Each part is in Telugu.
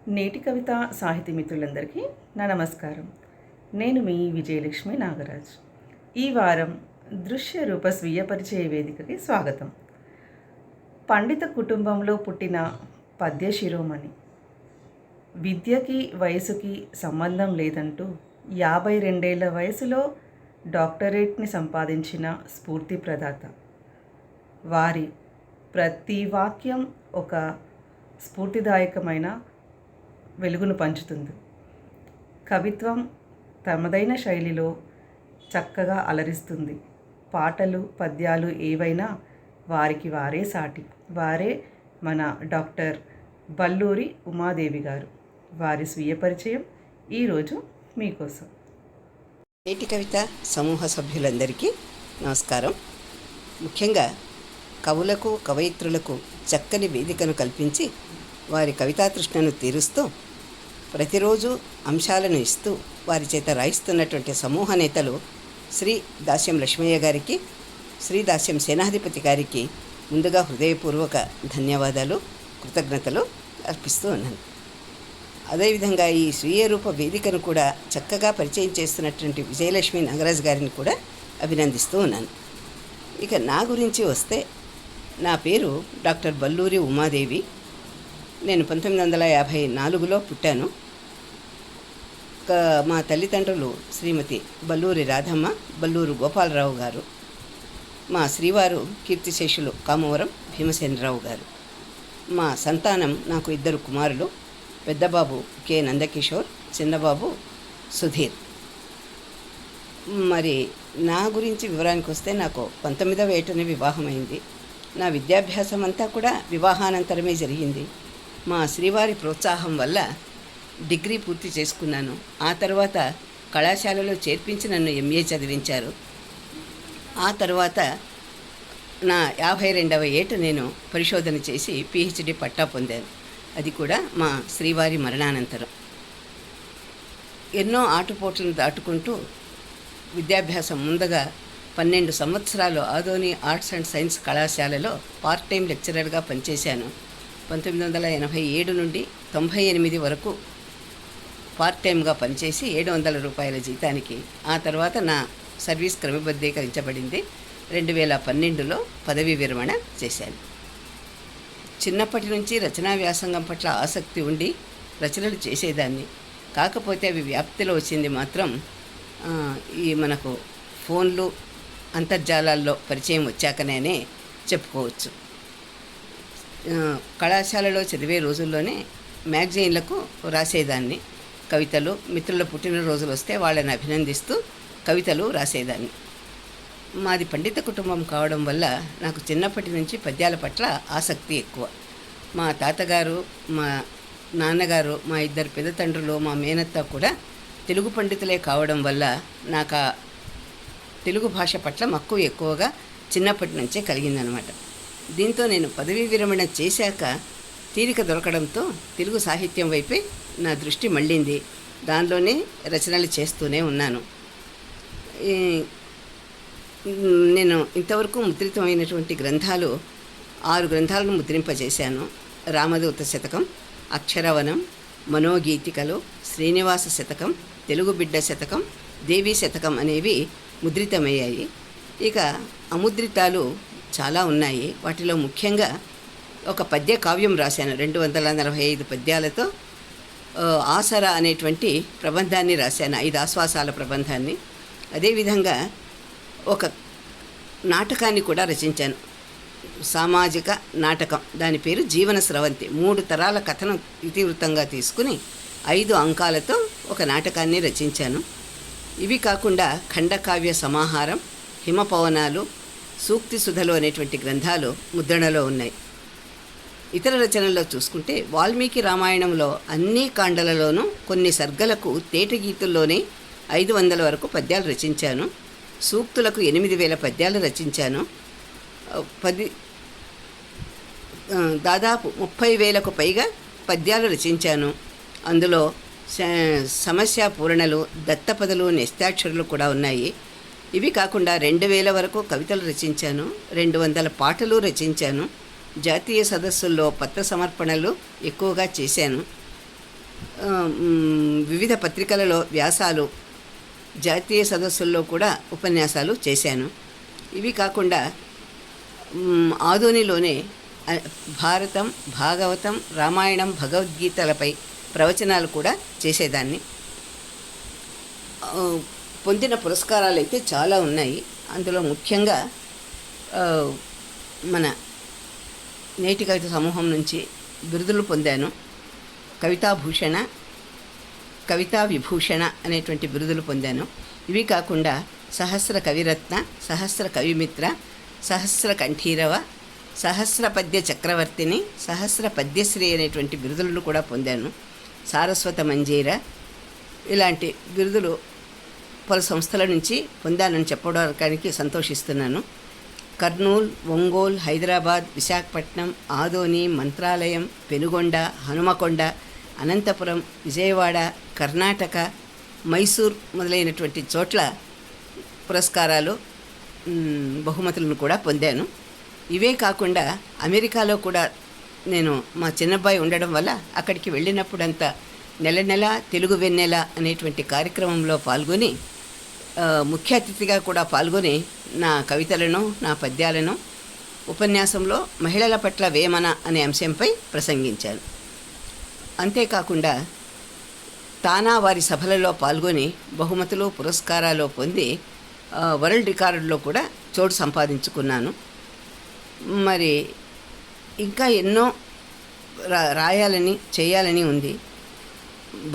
నేటి కవిత సాహితీ మిత్రులందరికీ నా నమస్కారం. నేను మీ విజయలక్ష్మి నాగరాజ్. ఈ వారం దృశ్య రూప స్వీయ పరిచయ వేదికకి స్వాగతం. పండిత కుటుంబంలో పుట్టిన పద్య శిరోమణి. విద్యకి వయసుకి సంబంధం లేదంటూ 52 వయసులో డాక్టరేట్ని సంపాదించిన స్ఫూర్తి ప్రదాత. వారి ప్రతి వాక్యం ఒక స్ఫూర్తిదాయకమైన వెలుగును పంచుతుంది. కవిత్వం తమదైన శైలిలో చక్కగా అలరిస్తుంది. పాటలు పద్యాలు ఏవైనా వారికి వారే సాటి. వారే మన డాక్టర్ బల్లూరి ఉమాదేవి గారు. వారి స్వీయ పరిచయం ఈరోజు మీకోసం. నేటి కవిత సమూహ సభ్యులందరికీ నమస్కారం. ముఖ్యంగా కవులకు కవయిత్రులకు చక్కని వేదికను కల్పించి వారి కవితా తృష్ణను తీరుస్తూ ప్రతిరోజు అంశాలను ఇస్తూ వారి చేత రాయిస్తున్నటువంటి సమూహ నేతలు శ్రీ దాస్యం లక్ష్మయ్య గారికి, శ్రీ దాస్యం సేనాధిపతి గారికి ముందుగా హృదయపూర్వక ధన్యవాదాలు, కృతజ్ఞతలు అర్పిస్తూ ఉన్నాను. అదేవిధంగా ఈ స్వీయ రూప వేదికను కూడా చక్కగా పరిచయం చేస్తున్నటువంటి విజయలక్ష్మి నాగరాజ్ గారిని కూడా అభినందిస్తూ ఉన్నాను. ఇక నా గురించి వస్తే, నా పేరు డాక్టర్ బల్లూరి ఉమాదేవి. నేను 1954లో పుట్టాను. మా తల్లిదండ్రులు శ్రీమతి బల్లూరి రాధమ్మ, బల్లూరు గోపాలరావు గారు. మా శ్రీవారు కీర్తిశేషులు కామవరం భీమసేనరావు గారు. మా సంతానం నాకు 2 కుమారులు. పెద్దబాబు కె నందకిషోర్, చిన్నబాబు సుధీర్. మరి నా గురించి వివరానికి వస్తే, నాకు 19వ ఏటనే వివాహమైంది. నా విద్యాభ్యాసం అంతా కూడా వివాహానంతరమే జరిగింది. మా శ్రీవారి ప్రోత్సాహం వల్ల డిగ్రీ పూర్తి చేసుకున్నాను. ఆ తర్వాత కళాశాలలో చేర్పించి నన్ను ఎంఏ చదివించారు. ఆ తర్వాత నా 52వ ఏట నేను పరిశోధన చేసి పిహెచ్డి పట్టా పొందాను. అది కూడా మా శ్రీవారి మరణానంతరం. ఎన్నో ఆటుపోట్లను దాటుకుంటూ విద్యాభ్యాసం ముందుగా 12 సంవత్సరాలు ఆదోని ఆర్ట్స్ అండ్ సైన్స్ కళాశాలలో పార్ట్ టైం లెక్చరర్గా పనిచేశాను. 1987 నుండి 98 వరకు పార్ట్ టైంగా పనిచేసి 700 రూపాయల జీతానికి ఆ తర్వాత నా సర్వీస్ క్రమబద్ధీకరించబడింది. 2012లో పదవీ విరమణ చేశాను. చిన్నప్పటి నుంచి రచనా వ్యాసంగం పట్ల ఆసక్తి ఉండి రచనలు చేసేదాన్ని. కాకపోతే అవి వ్యాప్తిలో వచ్చింది మాత్రం ఈ మనకు ఫోన్లు, అంతర్జాలాల్లో పరిచయం వచ్చాకనే చెప్పుకోవచ్చు. కళాశాలలో చదివే రోజుల్లోనే మ్యాగజైన్లకు రాసేదాన్ని. కవితలు, మిత్రుల పుట్టినరోజులు వస్తే వాళ్ళని అభినందిస్తూ కవితలు రాసేదాన్ని. మాది పండిత కుటుంబం కావడం వల్ల నాకు చిన్నప్పటి నుంచి పద్యాల పట్ల ఆసక్తి ఎక్కువ. మా తాతగారు, మా నాన్నగారు, మా 2 పెద్ద తండ్రులు, మా మేనత్త కూడా తెలుగు పండితులే కావడం వల్ల నాకు తెలుగు భాష పట్ల మక్కువ ఎక్కువగా చిన్నప్పటి నుంచే కలిగిందనమాట. దీంతో నేను పదవీ విరమణ చేశాక తీరిక దొరకడంతో తెలుగు సాహిత్యం వైపే నా దృష్టి మళ్ళింది. దానిలోనే రచనలు చేస్తూనే ఉన్నాను. నేను ఇంతవరకు ముద్రితమైనటువంటి గ్రంథాలు 6 గ్రంథాలను ముద్రింపజేశాను. రామదూత శతకం, అక్షరవనం, మనోగీతికలు, శ్రీనివాస శతకం, తెలుగు బిడ్డ శతకం, దేవీ శతకం అనేవి ముద్రితమయ్యాయి. ఇక అముద్రితాలు చాలా ఉన్నాయి. వాటిలో ముఖ్యంగా ఒక పద్య కావ్యం రాశాను. 245 పద్యాలతో ఆసరా అనేటువంటి ప్రబంధాన్ని రాశాను, 5 ఆశ్వాసాల ప్రబంధాన్ని. అదేవిధంగా ఒక నాటకాన్ని కూడా రచించాను, సామాజిక నాటకం. దాని పేరు జీవన స్రవంతి. 3 తరాల కథను ఇతివృత్తంగా తీసుకుని 5 అంకాలతో ఒక నాటకాన్ని రచించాను. ఇవి కాకుండా ఖండకావ్య సమాహారం, హిమపవనాలు, సూక్తి సుధలు అనేటువంటి గ్రంథాలు ముద్రణలో ఉన్నాయి. ఇతర రచనల్లో చూసుకుంటే వాల్మీకి రామాయణంలో అన్ని కాండలలోనూ కొన్ని సర్గలకు తేట గీతుల్లోనే 500 వరకు పద్యాలు రచించాను. సూక్తులకు 8000 పద్యాలు రచించాను. దాదాపు 30,000కు పైగా పద్యాలు రచించాను. అందులో సమస్య పూరణలు, దత్తపదలు, నిస్తాక్షరులు కూడా ఉన్నాయి. ఇవి కాకుండా 2000 వరకు కవితలు రచించాను. 200 పాటలు రచించాను. జాతీయ సదస్సుల్లో పత్ర సమర్పణలు ఎక్కువగా చేశాను. వివిధ పత్రికలలో వ్యాసాలు, జాతీయ సదస్సుల్లో కూడా ఉపన్యాసాలు చేశాను. ఇవి కాకుండా ఆదోనిలోనే భారతం, భాగవతం, రామాయణం, భగవద్గీతలపై ప్రవచనాలు కూడా చేసేదాన్ని. పొందిన పురస్కారాలు అయితే చాలా ఉన్నాయి. అందులో ముఖ్యంగా మన నేటి కవిత సమూహం నుంచి బిరుదులు పొందాను. కవితాభూషణ, కవితా విభూషణ అనేటువంటి బిరుదులు పొందాను. ఇవి కాకుండా సహస్ర కవిరత్న, సహస్ర కవిమిత్ర, సహస్ర కంఠీరవ, సహస్ర పద్య చక్రవర్తిని, సహస్ర పద్యశ్రీ అనేటువంటి బిరుదులను కూడా పొందాను. సారస్వత మంజీర ఇలాంటి బిరుదులు పలు సంస్థల నుంచి పొందానని చెప్పడానికి సంతోషిస్తున్నాను. కర్నూలు, ఒంగోలు, హైదరాబాద్, విశాఖపట్నం, ఆదోని, మంత్రాలయం, పెనుగొండ, హనుమకొండ, అనంతపురం, విజయవాడ, కర్ణాటక, మైసూర్ మొదలైనటువంటి చోట్ల పురస్కారాలు, బహుమతులను కూడా పొందాను. ఇవే కాకుండా అమెరికాలో కూడా నేను మా చిన్నబ్బాయి ఉండడం వల్ల అక్కడికి వెళ్ళినప్పుడంతా నెల నెల తెలుగు వెన్నెల అనేటువంటి కార్యక్రమంలో పాల్గొని, ముఖ్య అతిథిగా కూడా పాల్గొని నా కవితలను, నా పద్యాలను ఉపన్యాసంలో మహిళల పట్ల వేమన అనే అంశంపై ప్రసంగించాను. అంతేకాకుండా తానా వారి సభలలో పాల్గొని బహుమతులు, పురస్కారాలు పొంది వరల్డ్ రికార్డులో కూడా చోటు సంపాదించుకున్నాను. మరి ఇంకా ఎన్నో రాయాలని, చేయాలని ఉంది.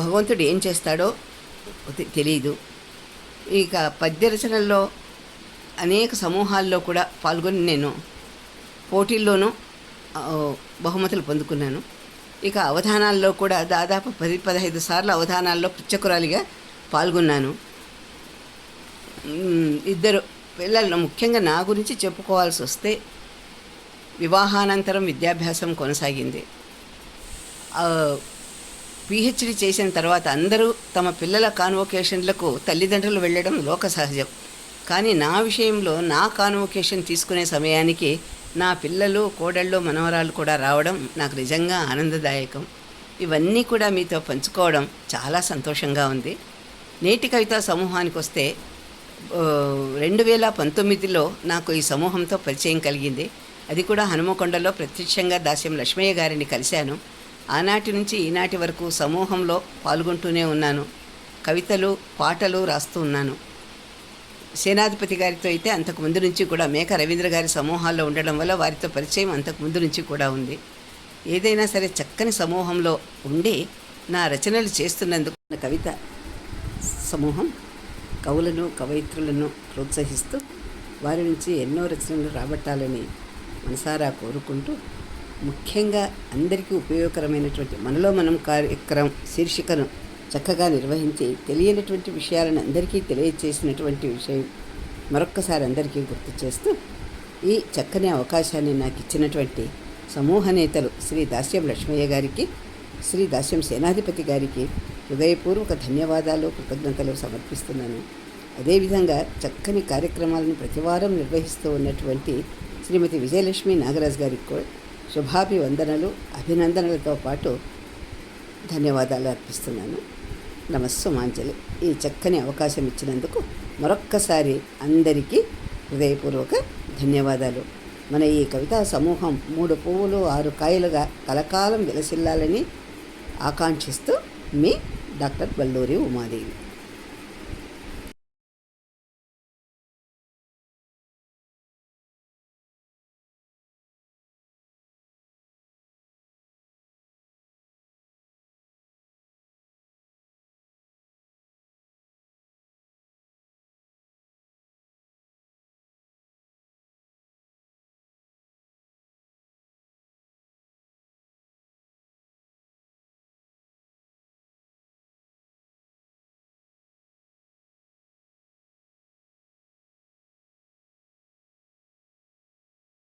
భగవంతుడు ఏం చేస్తాడో తెలియదు. ఇక పద్య రచనల్లో అనేక సమూహాల్లో కూడా పాల్గొని నేను పోటీల్లోనూ బహుమతులు పొందుకున్నాను. ఇక అవధానాల్లో కూడా దాదాపు 10-15 సార్లు అవధానాల్లో పృచ్ఛకురాలిగా పాల్గొన్నాను. ఇద్దరు పిల్లలను, ముఖ్యంగా నా గురించి చెప్పుకోవాల్సి వస్తే వివాహానంతరం విద్యాభ్యాసం కొనసాగింది. పిహెచ్డి చేసిన తర్వాత అందరూ తమ పిల్లల కాన్వొకేషన్లకు తల్లిదండ్రులు వెళ్ళడం లోక సహజం. కానీ నా విషయంలో నా కాన్వొకేషన్ తీసుకునే సమయానికి నా పిల్లలు, కోడళ్ళు, మనవరాలు కూడా రావడం నాకు నిజంగా ఆనందదాయకం. ఇవన్నీ కూడా మీతో పంచుకోవడం చాలా సంతోషంగా ఉంది. నేటి కవితా సమూహానికి వస్తే 2019లో నాకు ఈ సమూహంతో పరిచయం కలిగింది. అది కూడా హనుమకొండలో ప్రత్యక్షంగా దాస్యం లక్ష్మయ్య గారిని కలిశాను. ఆనాటి నుంచి ఈనాటి వరకు సమూహంలో పాల్గొంటూనే ఉన్నాను. కవితలు, పాటలు రాస్తూ ఉన్నాను. సేనాధిపతి గారితో అయితే అంతకు ముందు నుంచి కూడా, మేక రవీంద్ర గారి సమూహాల్లో ఉండడం వల్ల వారితో పరిచయం అంతకు ముందు నుంచి కూడా ఉంది. ఏదైనా సరే చక్కని సమూహంలో ఉండి నా రచనలు చేస్తున్నందుకు కవిత సమూహం కవులను, కవయిత్రులను ప్రోత్సహిస్తూ వారి నుంచి ఎన్నో రచనలు రాబట్టాలని మనసారా కోరుకుంటూ, ముఖ్యంగా అందరికీ ఉపయోగకరమైనటువంటి మనలో మనం కార్యక్రమం శీర్షికను చక్కగా నిర్వహించి తెలియనటువంటి విషయాలను అందరికీ తెలియచేసినటువంటి విషయం మరొక్కసారి అందరికీ గుర్తు చేస్తూ, ఈ చక్కని అవకాశాన్ని నాకు ఇచ్చినటువంటి సమూహ నేతలు శ్రీ దాస్యం లక్ష్మయ్య గారికి, శ్రీ దాస్యం సేనాధిపతి గారికి హృదయపూర్వక ధన్యవాదాలు, కృతజ్ఞతలు సమర్పిస్తున్నాను. అదేవిధంగా చక్కని కార్యక్రమాలను ప్రతివారం నిర్వహిస్తూ ఉన్నటువంటి శ్రీమతి విజయలక్ష్మి నాగరాజ్ గారికి కూడా శుభాభివందనలు, అభినందనలతో పాటు ధన్యవాదాలు అర్పిస్తున్నాను. నమస్సుమాంజలి. ఈ చక్కని అవకాశం ఇచ్చినందుకు మరొక్కసారి అందరికీ హృదయపూర్వక ధన్యవాదాలు. మన ఈ కవితా సమూహం 3 పువ్వులు 6 కాయలుగా కలకాలం విలసిల్లాలని ఆకాంక్షిస్తూ మీ డాక్టర్ బల్లూరి ఉమాదేవి.